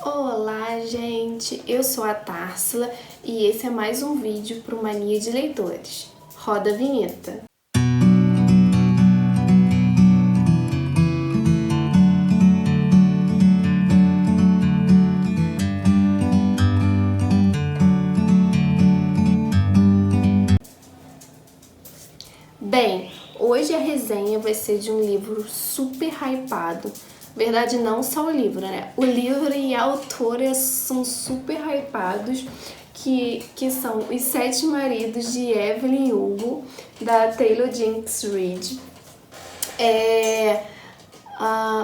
Olá, gente! Eu sou a Társila e esse é mais um vídeo para o Mania de Leitores. Roda a vinheta! Bem, hoje a resenha vai ser de um livro super hypado. Verdade, não só o livro, né? O livro e a autora são super hypados, que são Os Sete Maridos de Evelyn Hugo, da Taylor Jenkins Reid.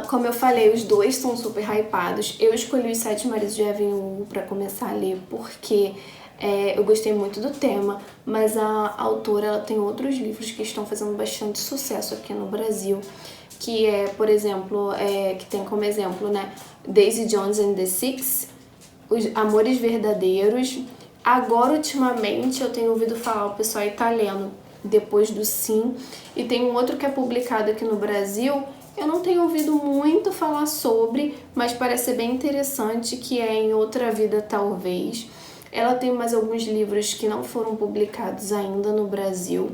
Como eu falei, os dois são super hypados. Eu escolhi Os Sete Maridos de Evelyn Hugo para começar a ler porque eu gostei muito do tema, mas a autora ela tem outros livros que estão fazendo bastante sucesso aqui no Brasil, que é, por exemplo, que tem como exemplo, né, Daisy Jones and the Six, Os Amores Verdadeiros. Agora, ultimamente, eu tenho ouvido falar, o pessoal está lendo Depois do Sim, e tem um outro que é publicado aqui no Brasil. Eu não tenho ouvido muito falar sobre, mas parece ser bem interessante, que é Em Outra Vida Talvez. Ela tem mais alguns livros que não foram publicados ainda no Brasil,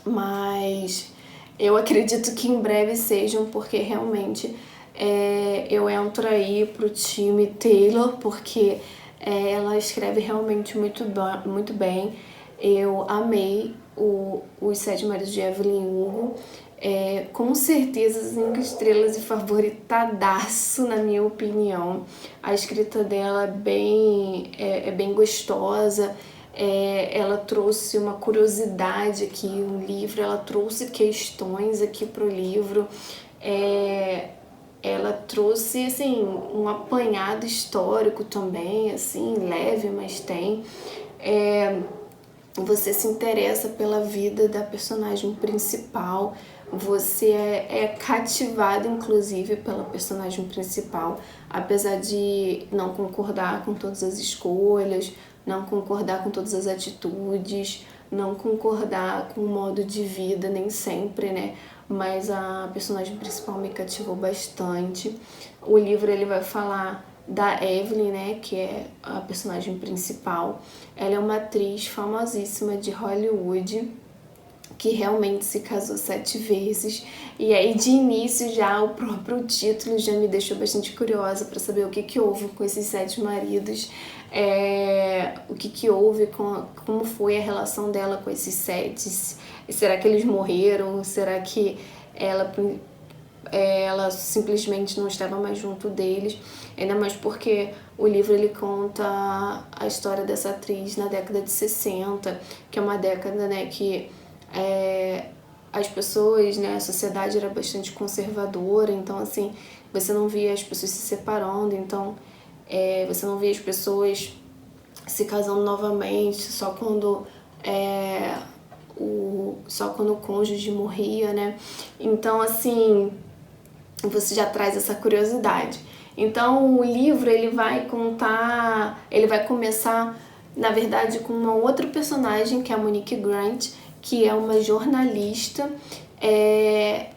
mas eu acredito que em breve sejam, porque realmente eu entro aí pro time Taylor, porque ela escreve realmente muito bem. Eu amei Os Sete Maridos de Evelyn Hugo. Com certeza 5 estrelas e favoritadaço, na minha opinião. A escrita dela é bem gostosa. Ela trouxe uma curiosidade aqui no livro, ela trouxe questões aqui pro livro. Ela trouxe assim um apanhado histórico também, assim, leve, mas tem. Você se interessa pela vida da personagem principal, você é cativado, inclusive, pela personagem principal, apesar de não concordar com todas as escolhas, não concordar com todas as atitudes, não concordar com o modo de vida, nem sempre, né? Mas a personagem principal me cativou bastante. O livro ele vai falar da Evelyn, né, que é a personagem principal. Ela é uma atriz famosíssima de Hollywood, que realmente se casou 7 vezes. E aí, de início, já o próprio título já me deixou bastante curiosa para saber o que houve com esses 7 maridos, o que houve, como foi a relação dela com esses 7. Será que eles morreram? Será que ela simplesmente não estava mais junto deles? Ainda mais porque o livro ele conta a história dessa atriz na década de 60, que é uma década, né, que as pessoas, né, a sociedade era bastante conservadora, então assim, você não via as pessoas se separando, então você não via as pessoas se casando novamente só quando o cônjuge morria, né? Então assim, você já traz essa curiosidade. Então o livro ele vai começar, na verdade, com uma outra personagem, que é a Monique Grant, que é uma jornalista.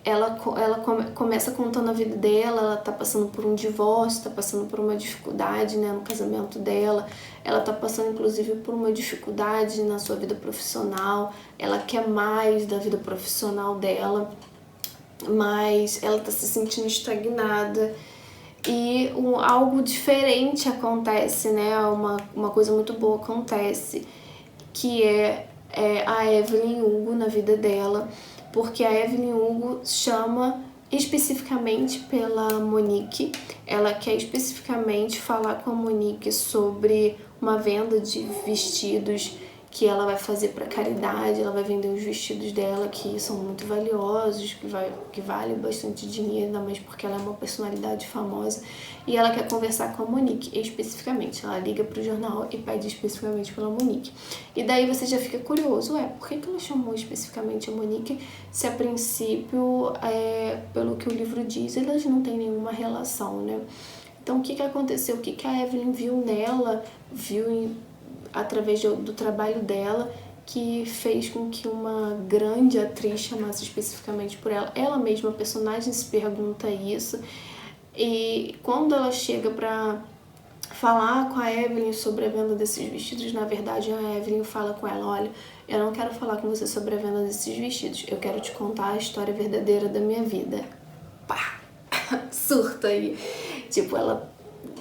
Ela começa contando a vida dela. Ela tá passando por um divórcio, tá passando por uma dificuldade, né, no casamento dela. Ela tá passando, inclusive, por uma dificuldade na sua vida profissional. Ela quer mais da vida profissional dela, mas ela tá se sentindo estagnada. E algo diferente acontece, né? Uma coisa muito boa acontece, que é a Evelyn Hugo na vida dela, porque a Evelyn Hugo chama especificamente pela Monique. Ela quer especificamente falar com a Monique sobre uma venda de vestidos que ela vai fazer para caridade. Ela vai vender os vestidos dela, que são muito valiosos, que valem bastante dinheiro, ainda mais porque ela é uma personalidade famosa. E ela quer conversar com a Monique especificamente. Ela liga pro jornal e pede especificamente pela Monique. E daí você já fica curioso, por que ela chamou especificamente a Monique, se a princípio, pelo que o livro diz, elas não têm nenhuma relação, né? Então o que aconteceu? O que a Evelyn viu nela, através do trabalho dela, que fez com que uma grande atriz chamasse especificamente por ela. Ela mesma, a personagem, se pergunta isso. E quando ela chega para falar com a Evelyn sobre a venda desses vestidos. Na verdade, a Evelyn fala com ela: olha, eu não quero falar com você sobre a venda desses vestidos, eu quero te contar a história verdadeira da minha vida. Pá! Surta aí. Tipo, ela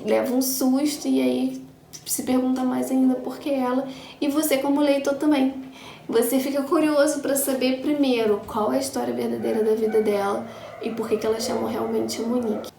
leva um susto e aí se pergunta mais ainda por que ela. E você, como leitor, também. Você fica curioso para saber primeiro qual é a história verdadeira da vida dela e por que ela chamou realmente Monique.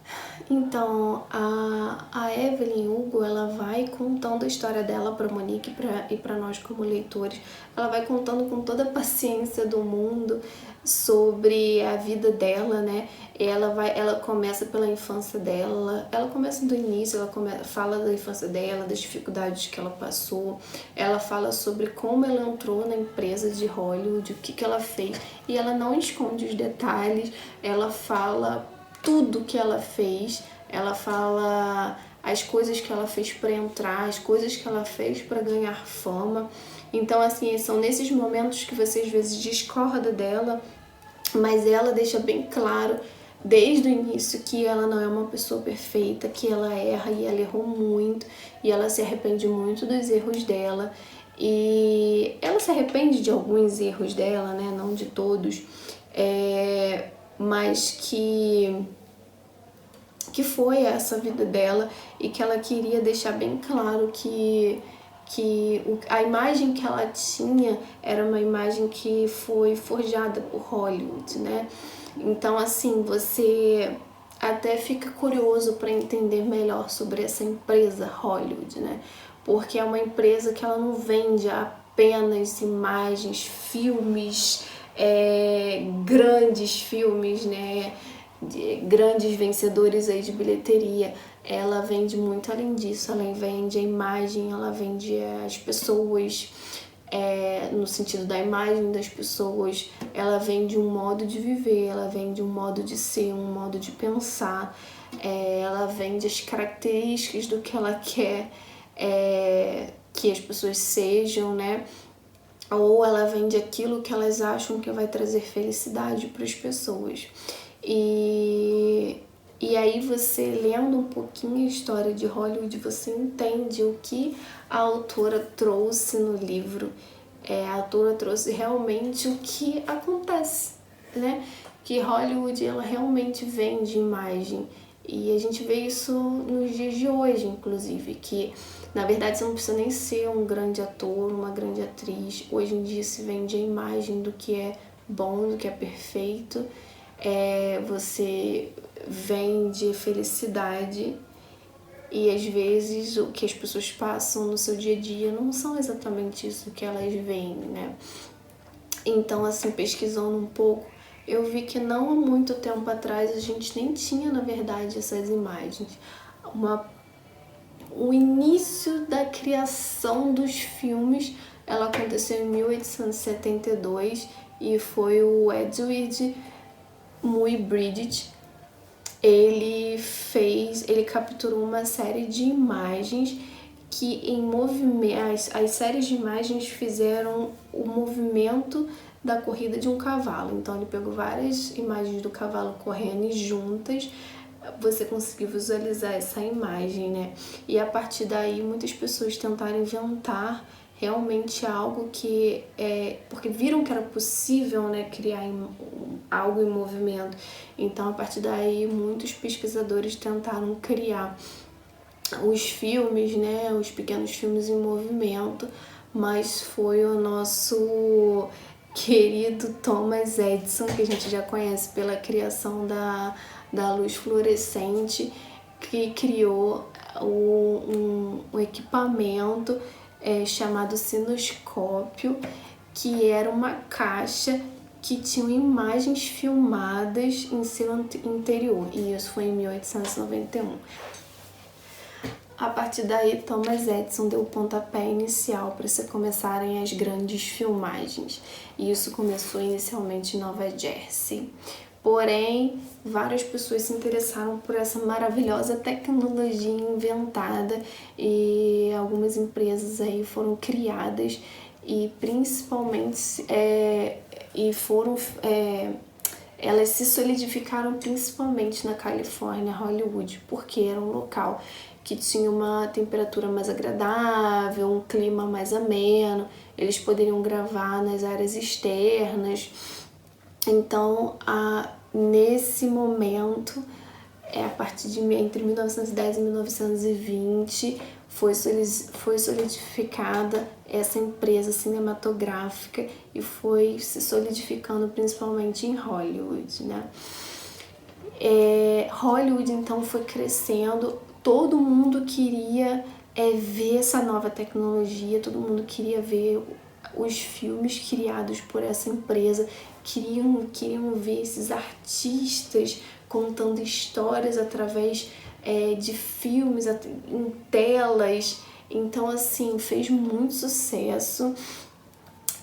Então, a Evelyn Hugo, ela vai contando a história dela para Monique e para nós como leitores. Ela vai contando com toda a paciência do mundo sobre a vida dela, né? Ela começa pela infância dela, ela começa do início, fala da infância dela, das dificuldades que ela passou, ela fala sobre como ela entrou na empresa de Hollywood, o que ela fez, e ela não esconde os detalhes, ela fala tudo que ela fez, ela fala as coisas que ela fez para entrar, as coisas que ela fez para ganhar fama. Então, assim, são nesses momentos que você às vezes discorda dela, mas ela deixa bem claro desde o início que ela não é uma pessoa perfeita, que ela erra e ela errou muito e ela se arrepende muito dos erros dela. E ela se arrepende de alguns erros dela, né? Não de todos. Mas que foi essa vida dela e que ela queria deixar bem claro que a imagem que ela tinha era uma imagem que foi forjada por Hollywood, né? Então, assim, você até fica curioso para entender melhor sobre essa empresa Hollywood, né? Porque é uma empresa que ela não vende apenas imagens, filmes, grandes filmes, né? De grandes vencedores aí de bilheteria. Ela vende muito além disso, ela vende a imagem, ela vende as pessoas, no sentido da imagem das pessoas, ela vende um modo de viver, ela vende um modo de ser, um modo de pensar, ela vende as características do que ela quer que as pessoas sejam, né? Ou ela vende aquilo que elas acham que vai trazer felicidade para as pessoas. E aí você, lendo um pouquinho a história de Hollywood, você entende o que a autora trouxe no livro. A autora trouxe realmente o que acontece, né? Que Hollywood, ela realmente vende imagem. E a gente vê isso nos dias de hoje, inclusive, que na verdade você não precisa nem ser um grande ator, uma grande atriz. Hoje em dia se vende a imagem do que é bom, do que é perfeito. Você vende felicidade e às vezes o que as pessoas passam no seu dia a dia não são exatamente isso que elas veem, né? Então, assim, pesquisando um pouco, eu vi que não há muito tempo atrás a gente nem tinha, na verdade, essas imagens. O início da criação dos filmes, ela aconteceu em 1872 e foi o Edward Muybridge. Ele capturou uma série de imagens que em movimento, as séries de imagens fizeram o movimento da corrida de um cavalo. Então ele pegou várias imagens do cavalo correndo e juntas você conseguiu visualizar essa imagem, né? E a partir daí muitas pessoas tentaram inventar realmente algo que porque viram que era possível, né, criar algo em movimento. Então, a partir daí, muitos pesquisadores tentaram criar os filmes, né, os pequenos filmes em movimento, mas foi o nosso querido Thomas Edison, que a gente já conhece pela criação da luz fluorescente, que criou um equipamento chamado cinoscópio, que era uma caixa que tinha imagens filmadas em seu interior, e isso foi em 1891. A partir daí, Thomas Edison deu o pontapé inicial para se começarem as grandes filmagens, e isso começou inicialmente em Nova Jersey. Porém, várias pessoas se interessaram por essa maravilhosa tecnologia inventada e algumas empresas aí foram criadas e principalmente elas se solidificaram principalmente na Califórnia, Hollywood, porque era um local que tinha uma temperatura mais agradável, um clima mais ameno, eles poderiam gravar nas áreas externas. Então, nesse momento, a partir de entre 1910 e 1920, foi solidificada essa empresa cinematográfica e foi se solidificando principalmente em Hollywood, né? Hollywood então foi crescendo, todo mundo queria ver essa nova tecnologia, todo mundo queria ver os filmes criados por essa empresa, queriam ver esses artistas contando histórias através de filmes, em telas. Então, assim, fez muito sucesso.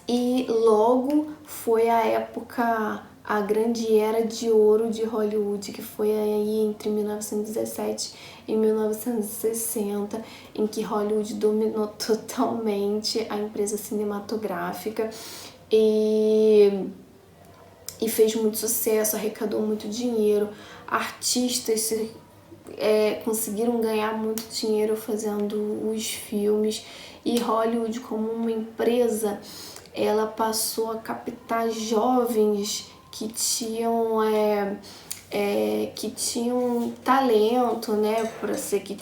E logo foi a época, a grande era de ouro de Hollywood, que foi aí entre 1917 e 1960, em que Hollywood dominou totalmente a empresa cinematográfica e fez muito sucesso, arrecadou muito dinheiro. Artistas conseguiram ganhar muito dinheiro fazendo os filmes, e Hollywood, como uma empresa, ela passou a captar jovens que tinham talento, né, para ser que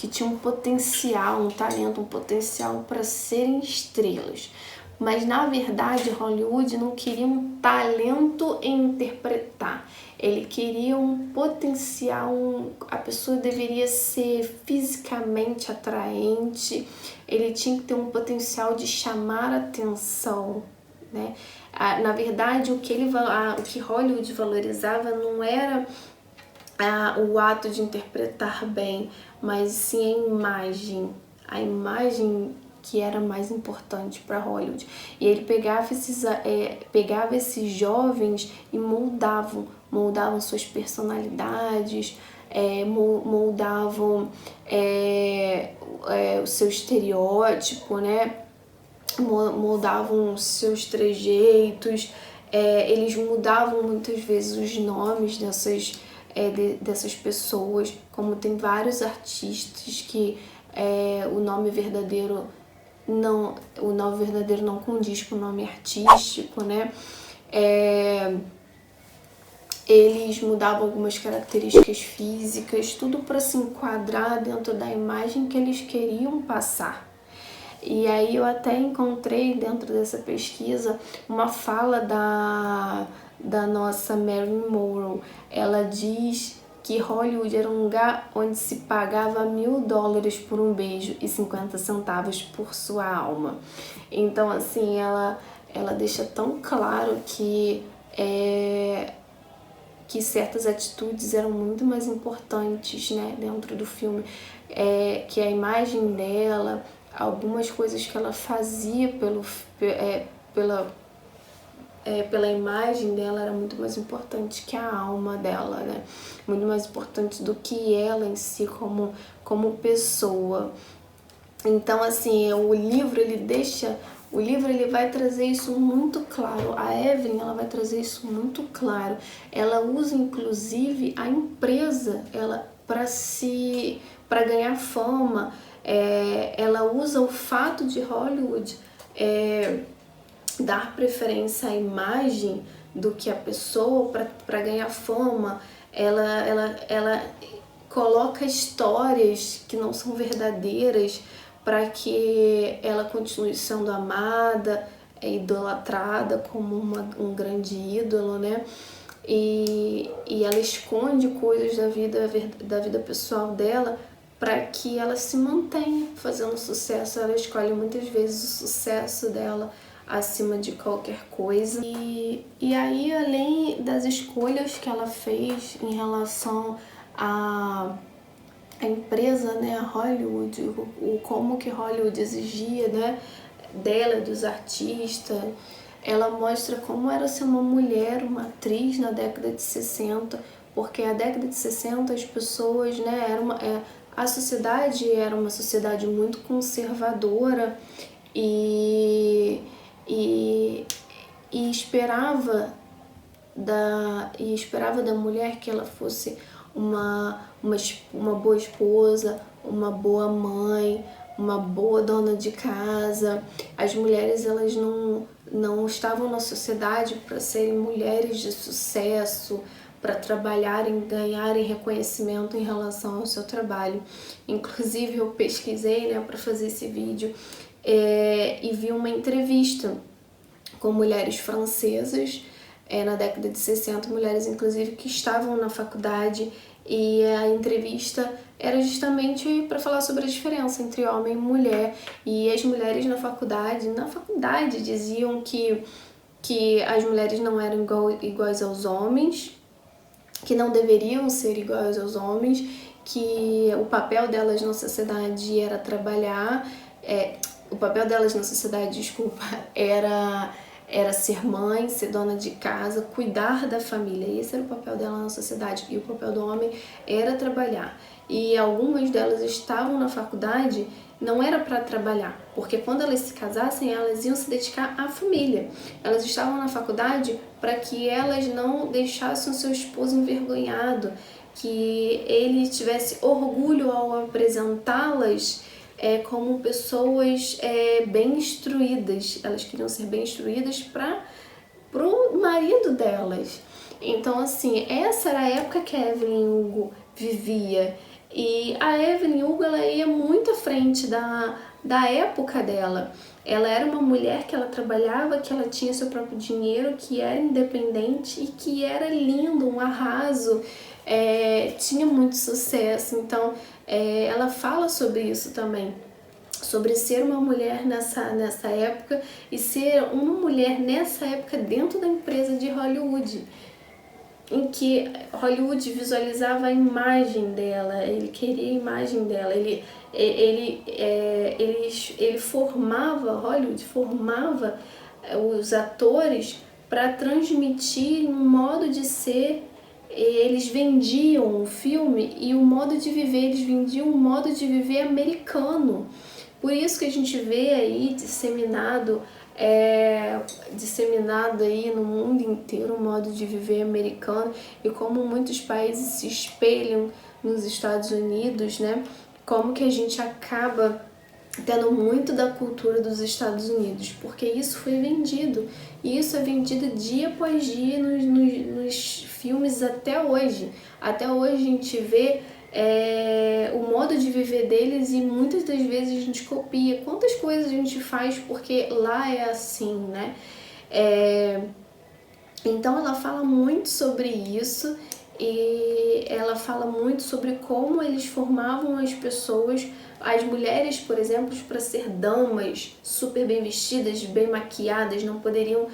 tinham um potencial, um talento, um potencial para serem estrelas. Mas na verdade Hollywood não queria um talento em interpretar, ele queria um potencial, a pessoa deveria ser fisicamente atraente, ele tinha que ter um potencial de chamar atenção, né? Na verdade, o que Hollywood valorizava não era o ato de interpretar bem, mas sim a imagem que era mais importante para Hollywood. E ele pegava esses jovens e moldavam suas personalidades, moldavam o seu estereótipo, né? Moldavam seus trejeitos, eles mudavam muitas vezes os nomes dessas pessoas, como tem vários artistas que o nome verdadeiro não condiz com o nome artístico, né? Eles mudavam algumas características físicas, tudo para se enquadrar dentro da imagem que eles queriam passar. E aí eu até encontrei dentro dessa pesquisa uma fala da nossa Marilyn Monroe. Ela diz que Hollywood era um lugar onde se pagava $1000 por um beijo e 50 centavos por sua alma. Então, assim, ela deixa tão claro que certas atitudes eram muito mais importantes, né, dentro do filme, que a imagem dela, algumas coisas que ela fazia pela imagem dela era muito mais importante que a alma dela, né? Muito mais importante do que ela em si como pessoa. Então, assim, o livro ele vai trazer isso muito claro. A Evelyn, ela vai trazer isso muito claro. Ela usa, inclusive, a empresa para ganhar fama. Ela usa o fato de Hollywood dar preferência à imagem do que a pessoa para ganhar fama. Ela coloca histórias que não são verdadeiras para que ela continue sendo amada, idolatrada como um grande ídolo, né? E ela esconde coisas da vida pessoal dela para que ela se mantenha fazendo sucesso. Ela escolhe muitas vezes o sucesso dela acima de qualquer coisa. E aí, além das escolhas que ela fez em relação a empresa, né, a Hollywood, como que Hollywood exigia, né, dela, dos artistas, ela mostra como era ser uma mulher, uma atriz na década de 60, porque a década de 60 as pessoas, né, a sociedade era uma sociedade muito conservadora e esperava da mulher que ela fosse uma boa esposa, uma boa mãe, uma boa dona de casa. As mulheres, elas não estavam na sociedade para serem mulheres de sucesso, para trabalharem, ganharem reconhecimento em relação ao seu trabalho. Inclusive eu pesquisei, né, para fazer esse vídeo e vi uma entrevista com mulheres francesas na década de 60, mulheres inclusive que estavam na faculdade, e a entrevista era justamente para falar sobre a diferença entre homem e mulher. E as mulheres na faculdade diziam que as mulheres não eram iguais aos homens, que não deveriam ser iguais aos homens, que o papel delas na sociedade era trabalhar, o papel delas na sociedade, desculpa, era ser mãe, ser dona de casa, cuidar da família. Esse era o papel dela na sociedade. E o papel do homem era trabalhar. E algumas delas estavam na faculdade, não era para trabalhar, porque quando elas se casassem, elas iam se dedicar à família. Elas estavam na faculdade para que elas não deixassem o seu esposo envergonhado, que ele tivesse orgulho ao apresentá-las como pessoas bem instruídas. Elas queriam ser bem instruídas para o marido delas. Então, assim, essa era a época que a Evelyn Hugo vivia. E a Evelyn Hugo, ela ia muito à frente da época dela. Ela era uma mulher que ela trabalhava, que ela tinha seu próprio dinheiro, que era independente e que era lindo, um arraso, tinha muito sucesso. Então, ela fala sobre isso também, sobre ser uma mulher nessa época e ser uma mulher nessa época dentro da empresa de Hollywood, em que Hollywood visualizava a imagem dela, ele queria a imagem dela, Hollywood formava os atores para transmitir um modo de ser. Eles vendiam o filme e o modo de viver, eles vendiam um modo de viver americano. Por isso que a gente vê aí disseminado aí no mundo inteiro o modo de viver americano, e como muitos países se espelham nos Estados Unidos, né? Como que a gente acaba tendo muito da cultura dos Estados Unidos, porque isso foi vendido, e isso é vendido dia após dia nos filmes até hoje. Até hoje a gente vê o modo de viver deles e muitas das vezes a gente copia. Quantas coisas a gente faz porque lá é assim, né? Então ela fala muito sobre isso, e ela fala muito sobre como eles formavam as pessoas, as mulheres, por exemplo, para ser damas, super bem vestidas, bem maquiadas, não poderiam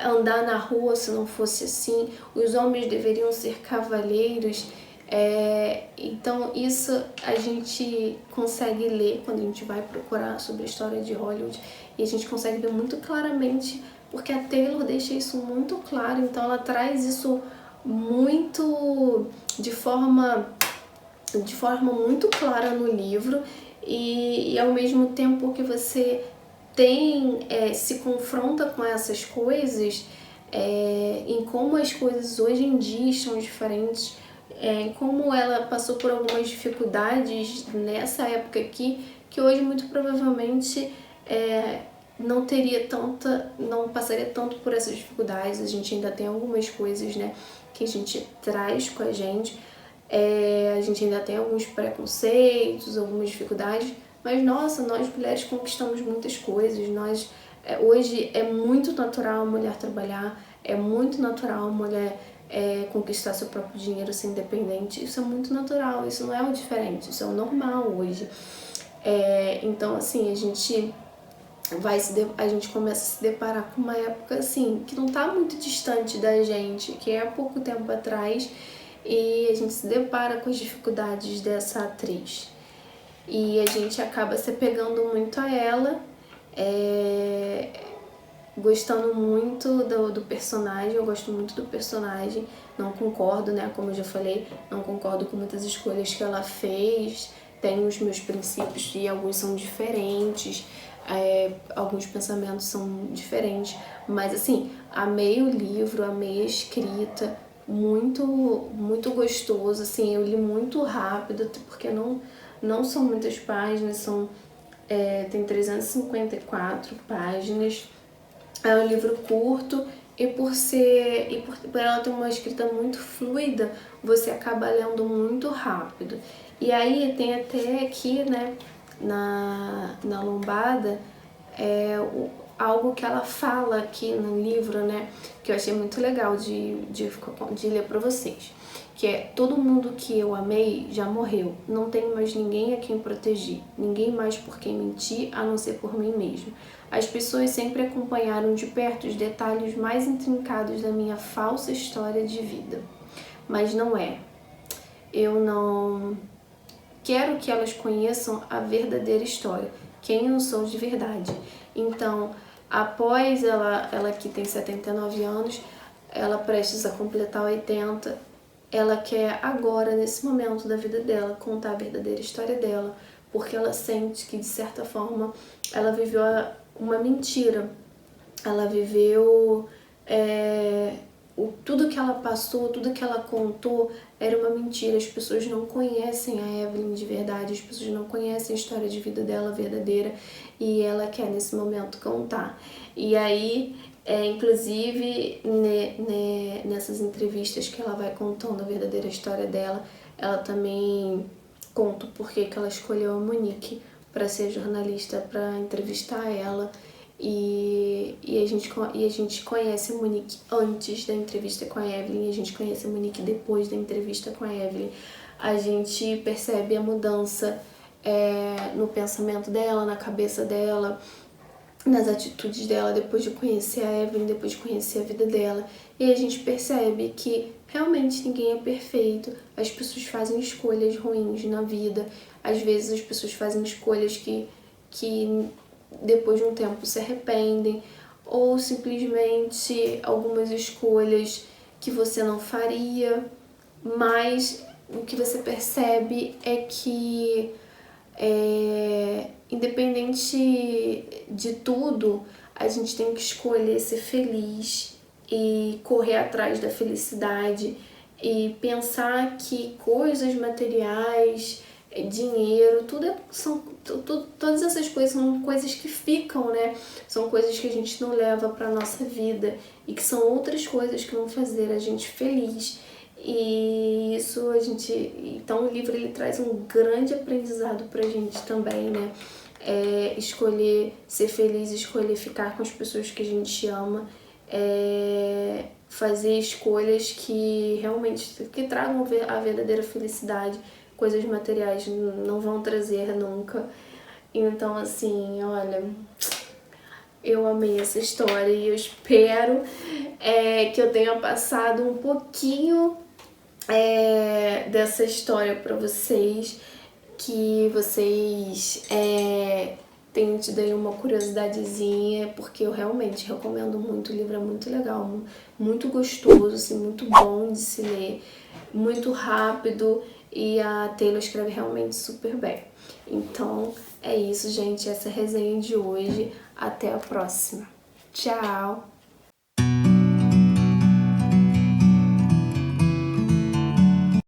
andar na rua se não fosse assim, os homens deveriam ser cavalheiros. Então isso a gente consegue ler quando a gente vai procurar sobre a história de Hollywood, e a gente consegue ver muito claramente, porque a Taylor deixa isso muito claro. Então ela traz isso muito de forma muito clara no livro, e ao mesmo tempo que você se confronta com essas coisas, em como as coisas hoje em dia estão diferentes, como ela passou por algumas dificuldades nessa época aqui, que hoje muito provavelmente não passaria tanto por essas dificuldades. A gente ainda tem algumas coisas, né, que a gente traz com a gente ainda tem alguns preconceitos, algumas dificuldades, mas nossa, nós mulheres conquistamos muitas coisas. Hoje é muito natural a mulher trabalhar, é muito natural a mulher conquistar seu próprio dinheiro, ser independente. Isso é muito natural, isso não é o diferente, isso é o normal hoje. Então assim, a gente começa a se deparar com uma época assim, que não está muito distante da gente, que é há pouco tempo atrás, e a gente se depara com as dificuldades dessa atriz. E a gente acaba se apegando muito a ela, gostando muito do personagem. Eu gosto muito do personagem, não concordo, né, como eu já falei, não concordo com muitas escolhas que ela fez, tenho os meus princípios e alguns são diferentes, alguns pensamentos são diferentes, mas assim, amei o livro, amei a escrita, muito gostoso, assim, eu li muito rápido, até porque não são muitas páginas, tem 354 páginas, é um livro curto e por ela ter uma escrita muito fluida, você acaba lendo muito rápido. E aí tem até aqui, né, na lombada, algo que ela fala aqui no livro, né, que eu achei muito legal de ler para vocês, que é: todo mundo que eu amei já morreu, não tenho mais ninguém a quem proteger, ninguém mais por quem mentir a não ser por mim mesmo. As pessoas sempre acompanharam de perto os detalhes mais intrincados da minha falsa história de vida, mas não é. Eu não quero que elas conheçam a verdadeira história, quem eu sou de verdade. Então, após ela que tem 79 anos, ela prestes a completar 80, ela quer agora, nesse momento da vida dela, contar a verdadeira história dela, porque ela sente que, de certa forma, ela viveu uma mentira. Ela viveu tudo que ela passou, tudo que ela contou era uma mentira. As pessoas não conhecem a Evelyn de verdade, as pessoas não conhecem a história de vida dela verdadeira, e ela quer nesse momento contar. E aí, inclusive nessas entrevistas que ela vai contando a verdadeira história dela, ela também conta o porquê que ela escolheu a Monique para ser jornalista, para entrevistar ela. E a gente conhece a Monique antes da entrevista com a Evelyn, e a gente conhece a Monique depois da entrevista com a Evelyn. A gente percebe a mudança no pensamento dela, na cabeça dela, nas atitudes dela depois de conhecer a Evelyn, depois de conhecer a vida dela. E a gente percebe que realmente ninguém é perfeito, as pessoas fazem escolhas ruins na vida, às vezes as pessoas fazem escolhas que depois de um tempo se arrependem, ou simplesmente algumas escolhas que você não faria, mas o que você percebe é que independente de tudo, a gente tem que escolher ser feliz e correr atrás da felicidade e pensar que coisas materiais, dinheiro, todas essas coisas são coisas que ficam, né? São coisas que a gente não leva para nossa vida e que são outras coisas que vão fazer a gente feliz. E isso então o livro ele traz um grande aprendizado pra gente também, né? Escolher ser feliz, escolher ficar com as pessoas que a gente ama, fazer escolhas que realmente tragam a verdadeira felicidade. Coisas materiais não vão trazer nunca. Então, assim, olha, eu amei essa história e eu espero que eu tenha passado um pouquinho dessa história para vocês, que vocês tenham tido aí uma curiosidadezinha, porque eu realmente recomendo muito. O livro é muito legal, muito gostoso, assim, muito bom de se ler, muito rápido, e a Taylor escreve realmente super bem. Então é isso, gente, essa resenha de hoje. Até a próxima. Tchau!